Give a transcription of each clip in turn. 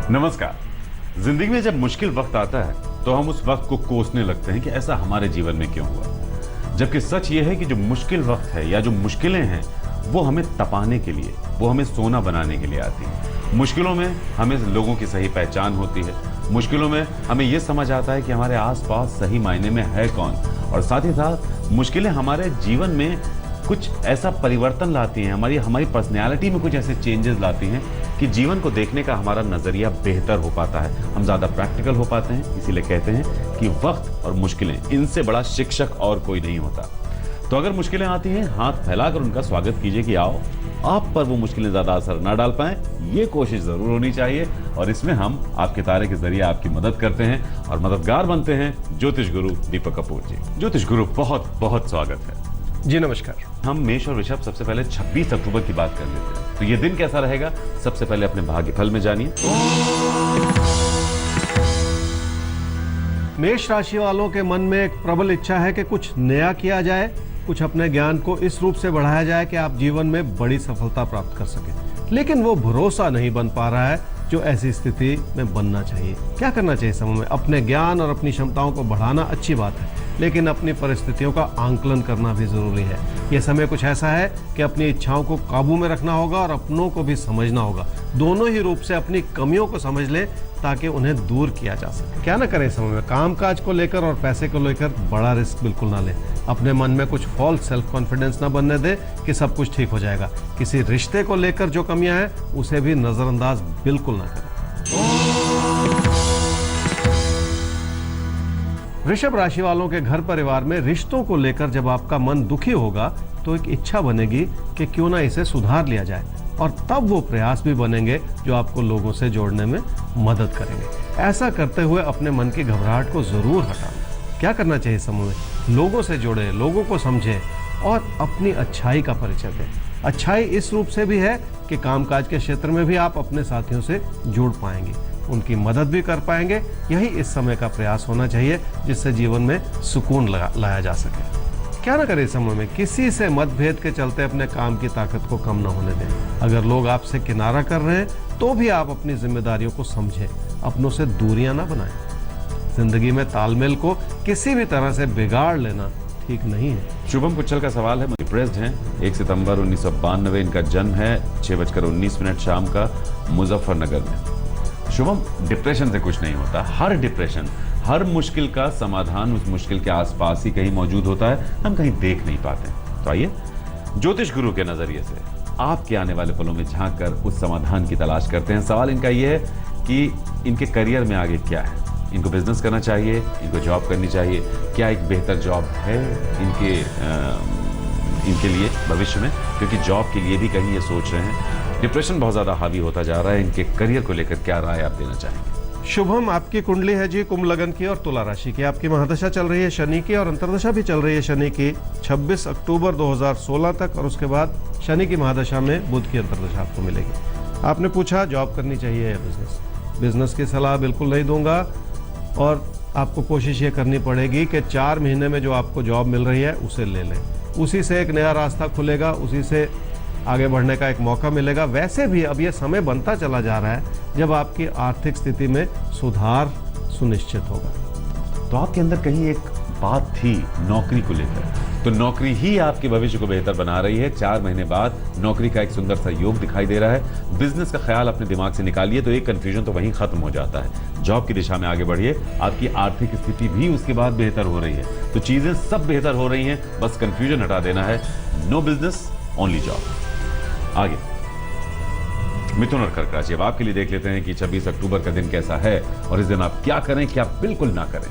नमस्कार। जिंदगी में जब मुश्किल वक्त आता है तो हम उस वक्त को कोसने लगते हैं कि ऐसा हमारे जीवन में क्यों हुआ, जबकि सच ये है कि जो मुश्किल वक्त है या जो मुश्किलें हैं वो हमें तपाने के लिए, वो हमें सोना बनाने के लिए आती हैं। मुश्किलों में हमें लोगों की सही पहचान होती है, मुश्किलों में हमें ये समझ आता है कि हमारे आसपास सही मायने में है कौन, और साथ ही साथ मुश्किलें हमारे जीवन में कुछ ऐसा परिवर्तन लाती हैं, हमारी पर्सनैलिटी में कुछ ऐसे चेंजेस लाती हैं कि जीवन को देखने का हमारा नजरिया बेहतर हो पाता है, हम ज्यादा प्रैक्टिकल हो पाते हैं। इसीलिए कहते हैं कि वक्त और मुश्किलें, इनसे बड़ा शिक्षक और कोई नहीं होता। तो अगर मुश्किलें आती हैं, हाथ फैलाकर उनका स्वागत कीजिए कि आओ। आप पर वो मुश्किलें ज्यादा असर ना डाल पाएं, ये कोशिश जरूर होनी चाहिए। और इसमें हम आपके तारे के जरिए आपकी मदद करते हैं और मददगार बनते हैं ज्योतिष गुरु दीपक कपूर जी। ज्योतिष गुरु, बहुत बहुत स्वागत है जी। नमस्कार। हम मेष और वृषभ सबसे पहले 26 अक्टूबर की बात कर लेते हैं। तो ये दिन कैसा रहेगा, सबसे पहले अपने भाग्यफल में जानिए। मेष राशि वालों के मन में एक प्रबल इच्छा है कि कुछ नया किया जाए, कुछ अपने ज्ञान को इस रूप से बढ़ाया जाए कि आप जीवन में बड़ी सफलता प्राप्त कर सकें, लेकिन वो भरोसा नहीं बन पा रहा है जो ऐसी स्थिति में बनना चाहिए। क्या करना चाहिए समय में? अपने ज्ञान और अपनी क्षमताओं को बढ़ाना अच्छी बात है, लेकिन अपनी परिस्थितियों का आंकलन करना भी जरूरी है। यह समय कुछ ऐसा है कि अपनी इच्छाओं को काबू में रखना होगा और अपनों को भी समझना होगा। दोनों ही रूप से अपनी कमियों को समझ लें ताकि उन्हें दूर किया जा सके। क्या ना करें समय में? कामकाज को लेकर और पैसे को लेकर बड़ा रिस्क बिल्कुल ना लें। अपने मन में कुछ फॉल्स सेल्फ कॉन्फिडेंस ना बनने दें कि सब कुछ ठीक हो जाएगा। किसी रिश्ते को लेकर जो कमियां हैं उसे भी नजरअंदाज बिल्कुल ना करें। वृषभ राशि वालों के घर परिवार में रिश्तों को लेकर जब आपका मन दुखी होगा तो एक इच्छा बनेगी कि क्यों ना इसे सुधार लिया जाए, और तब वो प्रयास भी बनेंगे जो आपको लोगों से जोड़ने में मदद करेंगे। ऐसा करते हुए अपने मन की घबराहट को जरूर हटाना। क्या करना चाहिए समूह में? लोगों से जुड़े, लोगों को समझें और अपनी अच्छाई का परिचय दें। अच्छाई इस रूप से भी है कि कामकाज के क्षेत्र में भी आप अपने साथियों से जुड़ पाएंगे, उनकी मदद भी कर पाएंगे। यही इस समय का प्रयास होना चाहिए जिससे जीवन में सुकून लाया जा सके। क्या ना करें इस समय में? किसी से मतभेद के चलते अपने काम की ताकत को कम ना होने दें। अगर लोग आपसे किनारा कर रहे हैं तो भी आप अपनी जिम्मेदारियों को समझें, अपनों से दूरियां ना बनाएं। जिंदगी में तालमेल को किसी भी तरह से बिगाड़ लेना ठीक नहीं है। शुभम कुचल का सवाल है, डिप्रेस्ड हैं। 1 सितंबर 1992 इनका जन्म है, 6:19 शाम का, मुजफ्फरनगर में। शुभम, डिप्रेशन से कुछ नहीं होता। हर डिप्रेशन, हर मुश्किल का समाधान उस मुश्किल के आसपास ही कहीं मौजूद होता है, हम कहीं देख नहीं पाते। तो आइए ज्योतिष गुरु के नजरिए से आपके आने वाले पलों में झांक कर उस समाधान की तलाश करते हैं। सवाल इनका यह है कि इनके करियर में आगे क्या है। इनको बिजनेस करना चाहिए, इनको जॉब करनी चाहिए, क्या एक बेहतर जॉब है इनके लिए भविष्य में, क्योंकि जॉब के लिए भी कहीं ये सोच रहे हैं। डिप्रेशन बहुत ज्यादा हावी होता जा रहा है, इनके करियर को लेकर क्या राय आप देना चाहेंगे? शुभम, आपकी कुंडली है जी कुंभ लगन की और तुला राशि की। आपकी महादशा चल रही है शनि की और अंतर्दशा भी चल रही है शनि की 26 अक्टूबर 2016 तक, और उसके बाद शनि की महादशा में बुध की अंतर्दशा आपको मिलेगी। आपने पूछा जॉब करनी चाहिए या बिजनेस। बिजनेस की सलाह बिल्कुल नहीं दूंगा, और आपको कोशिश ये करनी पड़ेगी कि 4 महीने में जो आपको जॉब मिल रही है उसे ले लें। उसी से एक नया रास्ता खुलेगा, उसी से आगे बढ़ने का एक मौका मिलेगा। वैसे भी अब ये समय बनता चला जा रहा है जब आपकी आर्थिक स्थिति में सुधार सुनिश्चित होगा। तो आपके अंदर कहीं एक बात थी नौकरी को लेकर, तो नौकरी ही आपके भविष्य को बेहतर बना रही है। 4 महीने बाद नौकरी का एक सुंदर सा योग दिखाई दे रहा है। बिजनेस का ख्याल अपने दिमाग से निकालिए तो एक कंफ्यूजन तो वहीं खत्म हो जाता है। जॉब की दिशा में आगे बढ़िए, आपकी आर्थिक स्थिति भी उसके बाद बेहतर हो रही है। तो चीजें सब बेहतर हो रही हैं, बस कंफ्यूजन हटा देना है। No business, only job. आगे मिथुन और कर्क राशि, अब आपके लिए देख लेते हैं कि 26 अक्टूबर का दिन कैसा है और इस दिन आप क्या करें, क्या बिल्कुल ना करें।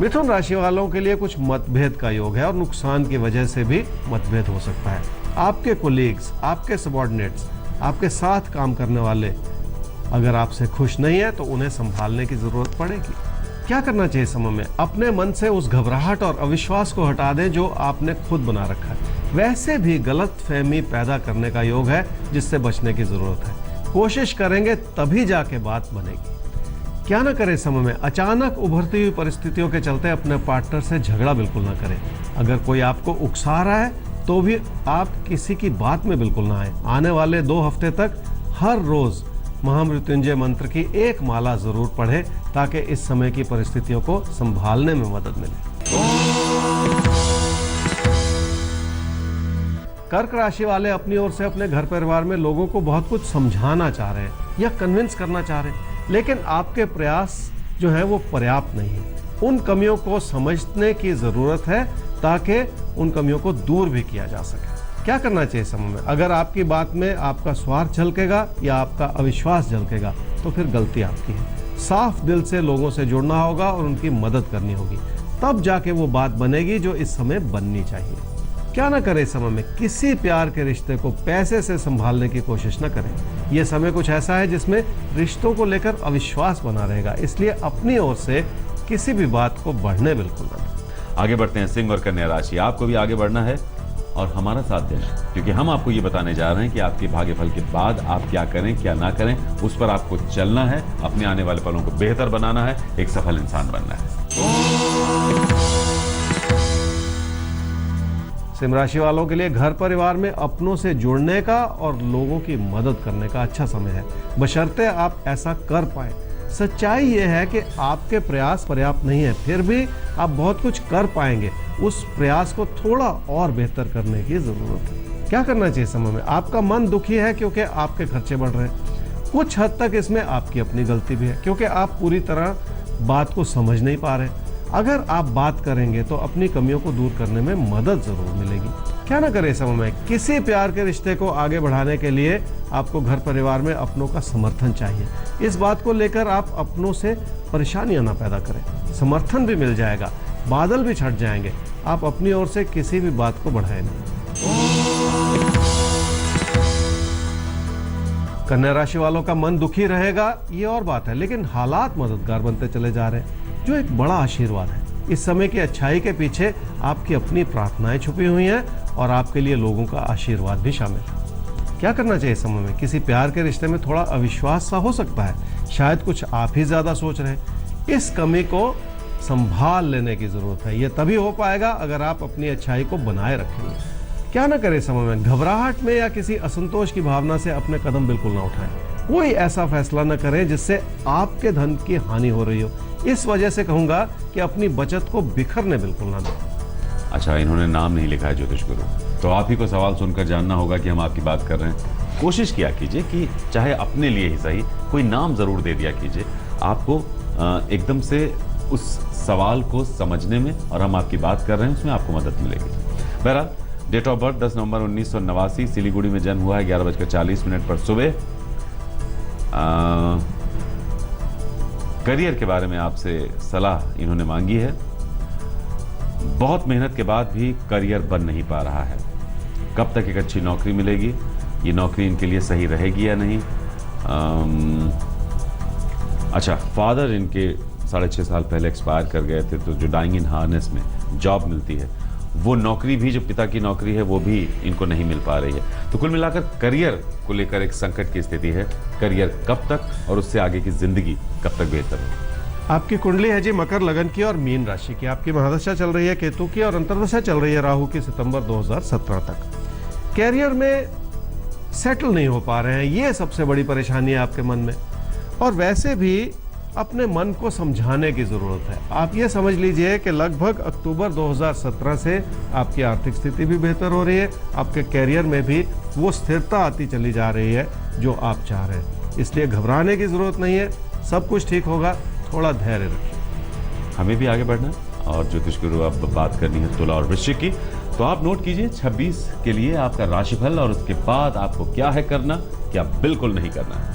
मिथुन राशि वालों के लिए कुछ मतभेद का योग है और नुकसान की वजह से भी मतभेद हो सकता है। आपके कोलीग्स, आपके सबॉर्डिनेट्स, आपके साथ काम करने वाले अगर आपसे खुश नहीं है तो उन्हें संभालने की जरूरत पड़ेगी। क्या करना चाहिए समय में? अपने मन से उस घबराहट और अविश्वास को हटा दें जो आपने खुद बना रखा है। वैसे भी गलत फहमी पैदा करने का योग है जिससे बचने की जरूरत है। कोशिश करेंगे तभी जाके बात बनेगी। क्या ना करें समय में? अचानक उभरती हुई परिस्थितियों के चलते अपने पार्टनर से झगड़ा बिल्कुल ना करें। अगर कोई आपको उकसा रहा है तो भी आप किसी की बात में बिल्कुल ना आए। आने वाले 2 हफ्ते तक हर रोज महामृत्युंजय मंत्र की एक माला जरूर पढ़ें ताकि इस समय की परिस्थितियों को संभालने में मदद मिले। कर्क राशि वाले अपनी ओर से अपने घर परिवार में लोगों को बहुत कुछ समझाना चाह रहे हैं या कन्विंस करना चाह रहे हैं, लेकिन आपके प्रयास जो है वो पर्याप्त नहीं है। उन कमियों को समझने की जरूरत है ताकि उन कमियों को दूर भी किया जा सके। क्या करना चाहिए समय में? अगर आपकी बात में आपका स्वार्थ झलकेगा या आपका अविश्वास झलकेगा तो फिर गलती आपकी है। साफ दिल से लोगों से जुड़ना होगा और उनकी मदद करनी होगी, तब जाके वो बात बनेगी जो इस समय बननी चाहिए। क्या ना करें इस समय में? किसी प्यार के रिश्ते को पैसे से संभालने की कोशिश न करें। यह समय कुछ ऐसा है जिसमें रिश्तों को लेकर अविश्वास बना रहेगा, इसलिए अपनी ओर से किसी भी बात को बढ़ने बिल्कुल ना दें। आगे बढ़ते हैं सिंह और कन्या राशि। आपको भी आगे बढ़ना है और हमारा साथ देना, क्योंकि हम आपको ये बताने जा रहे हैं कि आपके भाग्य फल के बाद आप क्या करें क्या ना करें, उस पर आपको चलना है। अपने आने वाले पलों को बेहतर बनाना है, एक सफल इंसान बनना है। सिंह राशि वालों के लिए घर परिवार में अपनों से जुड़ने का और लोगों की मदद करने का अच्छा समय है, बशर्ते आप ऐसा कर पाए। सच्चाई यह है कि आपके प्रयास पर्याप्त नहीं है, फिर भी आप बहुत कुछ कर पाएंगे। उस प्रयास को थोड़ा और बेहतर करने की जरूरत है। क्या करना चाहिए समय में? आपका मन दुखी है क्योंकि आपके खर्चे बढ़ रहे हैं। कुछ हद तक इसमें आपकी अपनी गलती भी है, क्योंकि आप पूरी तरह बात को समझ नहीं पा रहे। अगर आप बात करेंगे तो अपनी कमियों को दूर करने में मदद जरूर मिलेगी। क्या ना करें समय में? किसी प्यार के रिश्ते को आगे बढ़ाने के लिए आपको घर परिवार में अपनों का समर्थन चाहिए। इस बात को लेकर आप अपनों से परेशानियां ना पैदा करें, समर्थन भी मिल जाएगा, बादल भी छट जाएंगे। आप अपनी ओर से किसी भी बात को बढ़ाएं नहीं। कन्या राशि वालों का मन दुखी रहेगा, ये और बात है, लेकिन हालात मददगार बनते चले जा रहे हैं, जो एक बड़ा आशीर्वाद है। इस समय की अच्छाई के पीछे आपकी अपनी प्रार्थनाएं छुपी हुई हैं और आपके लिए लोगों का आशीर्वाद भी शामिल है। क्या करना चाहिए समय में? किसी प्यार के रिश्ते में थोड़ा अविश्वास सा हो सकता है, शायद कुछ आप ही ज्यादा सोच रहे हैं। इस कमी को संभाल लेने की जरूरत है। यह तभी हो पाएगा अगर आप अपनी अच्छाई को बनाए रखेंगे। क्या ना करें समय में? घबराहट में या किसी असंतोष की भावना से अपने कदम बिल्कुल ना उठाएं। कोई ऐसा फैसला न करें जिससे आपके धन की हानि हो रही हो। इस वजह से कहूंगा कि अपनी बचत को बिखरने बिल्कुल ना दें। अच्छा, इन्होंने नाम नहीं लिखा है ज्योतिष गुरु, तो आप ही को सवाल सुनकर जानना होगा कि हम आपकी बात कर रहे हैं। कोशिश किया कीजिए कि चाहे अपने लिए ही सही कोई नाम जरूर दे दिया कीजिए, आपको एकदम से उस सवाल को समझने में, और हम आपकी बात कर रहे हैं उसमें आपको मदद मिलेगी। बहरहाल, डेट ऑफ बर्थ 10 नवंबर 1989, सिलीगुड़ी में जन्म हुआ है 11:40 पर सुबह। करियर के बारे में आपसे सलाह इन्होंने मांगी है। बहुत मेहनत के बाद भी करियर बन नहीं पा रहा है। कब तक एक अच्छी नौकरी मिलेगी, ये नौकरी इनके लिए सही रहेगी या नहीं। अच्छा, फादर इनके 6.5 साल पहले एक्सपायर कर गए थे, तो जो डाइंग इन हार्नेस में जॉब मिलती है, वो नौकरी भी, जो पिता की नौकरी है, वो भी इनको नहीं मिल पा रही है। तो कुल मिलाकर करियर को लेकर एक संकट की स्थिति है। करियर कब तक और उससे आगे की जिंदगी कब तक बेहतर हो? आपकी कुंडली है जी मकर लगन की और मीन राशि की। आपकी महादशा चल रही है केतु की और अंतर्दशा चल रही है राहु की सितंबर 2017 तक। कैरियर में सेटल नहीं हो पा रहे हैं, ये सबसे बड़ी परेशानी है आपके मन में। और वैसे भी अपने मन को समझाने की जरूरत है। आप ये समझ लीजिए कि लगभग अक्टूबर 2017 से आपकी आर्थिक स्थिति भी बेहतर हो रही है, आपके कैरियर में भी वो स्थिरता आती चली जा रही है जो आप चाह रहे हैं। इसलिए घबराने की जरूरत नहीं है, सब कुछ ठीक होगा, थोड़ा धैर्य रखिए। हमें भी आगे बढ़ना है और ज्योतिष गुरु अब बात करनी है तुला और वृश्चिक की। तो आप नोट कीजिए 26 के लिए आपका राशिफल और उसके बाद आपको क्या है करना, क्या बिल्कुल नहीं करना है।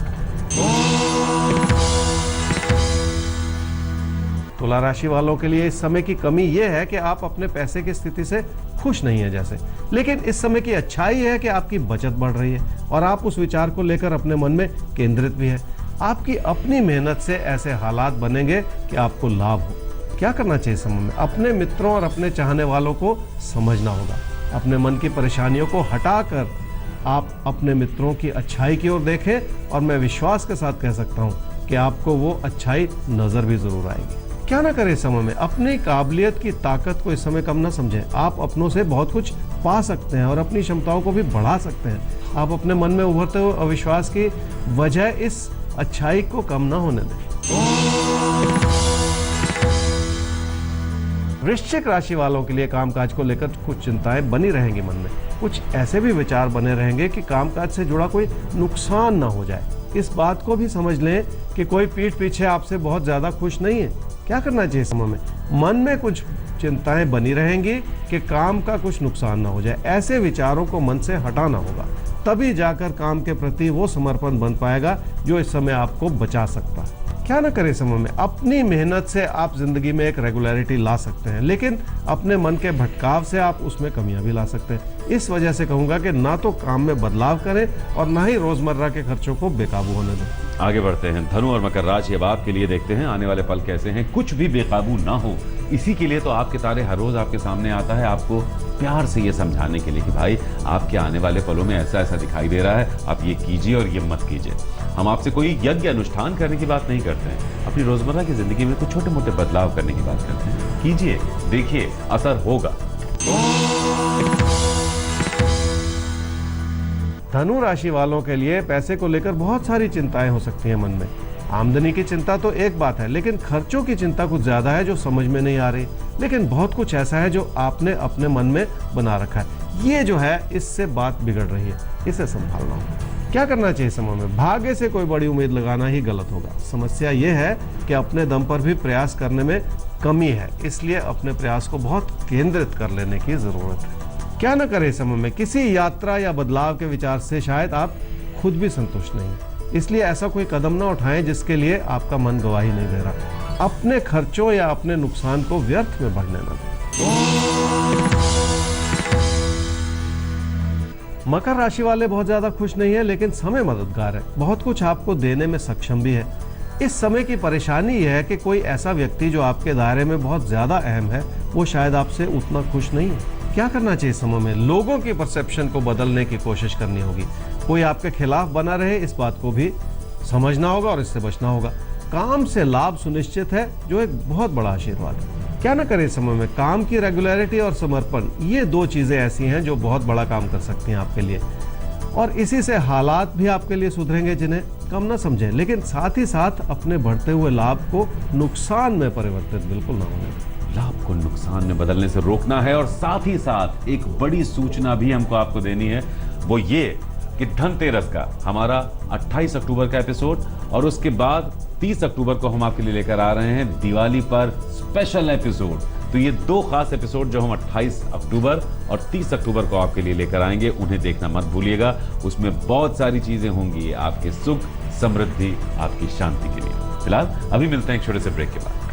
तुला राशि वालों के लिए इस समय की कमी यह है कि आप अपने पैसे की स्थिति से खुश नहीं है जैसे, लेकिन इस समय की अच्छाई है कि आपकी बचत बढ़ रही है और आप उस विचार को लेकर अपने मन में केंद्रित भी है। आपकी अपनी मेहनत से ऐसे हालात बनेंगे कि आपको लाभ हो। क्या करना चाहिए समय में? अपने मित्रों और अपने चाहने वालों को समझना होगा। अपने मन की परेशानियों को हटाकर आप अपने मित्रों की अच्छाई की ओर देखें और मैं विश्वास के साथ कह सकता हूं कि आपको वो अच्छाई नजर भी जरूर आएगी। क्या ना करें समय में? अपनी काबिलियत की ताकत को इस समय कम ना समझें। आप अपनों से बहुत कुछ पा सकते हैं और अपनी क्षमताओं को भी बढ़ा सकते हैं। आप अपने मन में उभरते हुए अविश्वास की वजह इस अच्छाई को कम ना होने दें। वृश्चिक राशि वालों के लिए कामकाज को लेकर कुछ चिंताएं बनी रहेंगी मन में। कुछ ऐसे भी विचार बने रहेंगे कि कामकाज से जुड़ा कोई नुकसान ना हो जाए। इस बात को भी समझ लें कि कोई पीठ पीछे आपसे बहुत ज्यादा खुश नहीं है। क्या करना चाहिए समय में? मन में कुछ चिंताएं बनी रहेंगी कि काम का कुछ नुकसान ना हो जाए। ऐसे विचारों को मन से हटाना होगा, तभी जाकर काम के प्रति वो समर्पण बन पाएगा जो इस समय आपको बचा सकता है। क्या ना करें समय में? अपनी मेहनत से आप जिंदगी में एक रेगुलरिटी ला सकते हैं, लेकिन अपने मन के भटकाव से आप उसमें कमियां भी ला सकते हैं। इस वजह से कहूंगा कि ना तो काम में बदलाव करें और ना ही रोजमर्रा के खर्चों को बेकाबू होने दें। आगे बढ़ते हैं धनु और मकर राशि। अब आपके लिए देखते हैं आने वाले पल कैसे हैं। कुछ भी बेकाबू ना हो, इसी के लिए तो आपके तारे हर रोज आपके सामने आता है, आपको प्यार से ये समझाने के लिए कि भाई आपके आने वाले पलों में ऐसा ऐसा दिखाई दे रहा है, आप ये कीजिए और ये मत कीजिए। हम आपसे कोई यज्ञ अनुष्ठान करने की बात नहीं करते हैं, अपनी रोजमर्रा की जिंदगी में कुछ छोटे मोटे बदलाव करने की बात करते हैं। कीजिए, देखिए असर होगा। धनु राशि वालों के लिए पैसे को लेकर बहुत सारी चिंताएं हो सकती हैं मन में। आमदनी की चिंता तो एक बात है, लेकिन खर्चों की चिंता कुछ ज्यादा है जो समझ में नहीं आ रही। लेकिन बहुत कुछ ऐसा है जो आपने अपने मन में बना रखा है। ये जो है इससे बात बिगड़ रही है, इसे संभालना होगा। क्या करना चाहिए समय में? भाग्य से कोई बड़ी उम्मीद लगाना ही गलत होगा। समस्या ये है कि अपने दम पर भी प्रयास करने में कमी है, इसलिए अपने प्रयास को बहुत केंद्रित कर लेने की जरूरत है। क्या न करें समय में? किसी यात्रा या बदलाव के विचार से शायद आप खुद भी संतुष्ट नहीं, इसलिए ऐसा कोई कदम ना उठाएं जिसके लिए आपका मन गवाही नहीं दे रहा। अपने खर्चों या अपने नुकसान को व्यर्थ में बढ़ने न दें। मकर राशि वाले बहुत ज्यादा खुश नहीं है, लेकिन समय मददगार है, बहुत कुछ आपको देने में सक्षम भी है। इस समय की परेशानी यह है कि कोई ऐसा व्यक्ति जो आपके दायरे में बहुत ज्यादा अहम है, वो शायद आपसे उतना खुश नहीं है। क्या करना चाहिए समय में? लोगों की परसेप्शन को बदलने की कोशिश करनी होगी। कोई आपके खिलाफ बना रहे, इस बात को भी समझना होगा और इससे बचना होगा। काम से लाभ सुनिश्चित है, जो एक बहुत बड़ा आशीर्वाद है। क्या ना करें समय में? काम की रेगुलरिटी और समर्पण, ये दो चीजें ऐसी हैं जो बहुत बड़ा काम कर सकती हैं आपके लिए, और इसी से हालात भी आपके लिए सुधरेंगे जिन्हें कम ना समझें, लेकिन साथ ही साथ अपने बढ़ते हुए लाभ को नुकसान में परिवर्तित बिल्कुल ना होने दें। लाभ को नुकसान में बदलने से रोकना है, और साथ ही साथ एक बड़ी सूचना भी हमको आपको देनी है, वो ये कि धनतेरस का हमारा 28 अक्टूबर का एपिसोड और उसके बाद 30 अक्टूबर को हम आपके लिए लेकर आ रहे हैं दिवाली पर स्पेशल एपिसोड। तो ये दो खास एपिसोड जो हम 28 अक्टूबर और 30 अक्टूबर को आपके लिए लेकर आएंगे, उन्हें देखना मत भूलिएगा। उसमें बहुत सारी चीजें होंगी आपके सुख, समृद्धि, आपकी शांति के लिए। फिलहाल अभी मिलते हैं एक छोटे से ब्रेक के बाद।